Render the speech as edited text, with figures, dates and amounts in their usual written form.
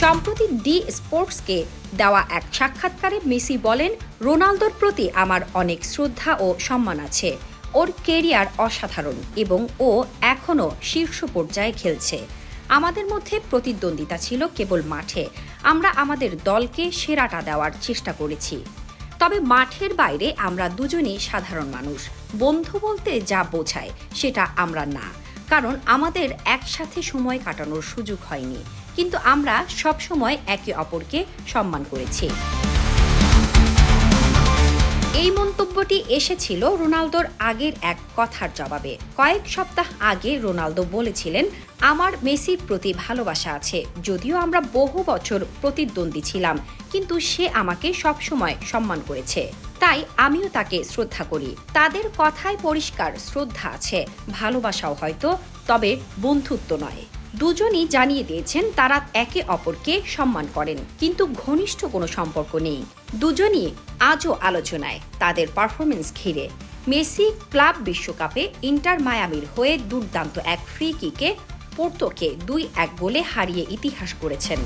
সম্প্রতি ডি স্পোর্টসকে দেওয়া এক সাক্ষাৎকারে মেসি বলেন, রোনালদোর প্রতি আমার অনেক শ্রদ্ধা ও সম্মান আছে। ওর কেরিয়ার অসাধারণ এবং ও এখনও শীর্ষ পর্যায়ে খেলছে। আমাদের মধ্যে প্রতিদ্বন্দ্বিতা ছিল কেবল মাঠে। আমরা আমাদের দলকে সেরাটা দেওয়ার চেষ্টা করেছি। তবে মাঠের বাইরে আমরা দুজনই সাধারণ মানুষ। বন্ধু বলতে যা বোঝায় সেটা আমরা না, কারণ আমাদের একসাথে সময় কাটানোর সুযোগ হয়নি, কিন্তু আমরা সবসময় একে অপরকে সম্মান করেছি। এই মন্তব্যটি এসেছিল রোনালদোর আগের এক কথার জবাবে। কয়েক সপ্তাহ আগে রোনালদো বলেছিলেন, আমার মেসির প্রতি ভালোবাসা আছে। যদিও আমরা বহু বছর প্রতিদ্বন্দ্বী ছিলাম, কিন্তু সে আমাকে সবসময় সম্মান করেছে, তাই আমিও তাকে শ্রদ্ধা করি। তাদের কথায় পরিষ্কার শ্রদ্ধা আছে, ভালোবাসাও হয়তো, তবে বন্ধুত্ব নয়। দুজনই জানিয়ে দিয়েছেন তারা একে অপরকে সম্মান করেন, কিন্তু ঘনিষ্ঠ কোনো সম্পর্ক নেই। দুজনই আজও আলোচনায় তাদের পারফরমেন্স ঘিরে। মেসি ক্লাব বিশ্বকাপে ইন্টার মায়ামির হয়ে দুর্দান্ত এক ফ্রি কিকে পোর্তোকে 2-1 গোলে হারিয়ে ইতিহাস গড়েছেন।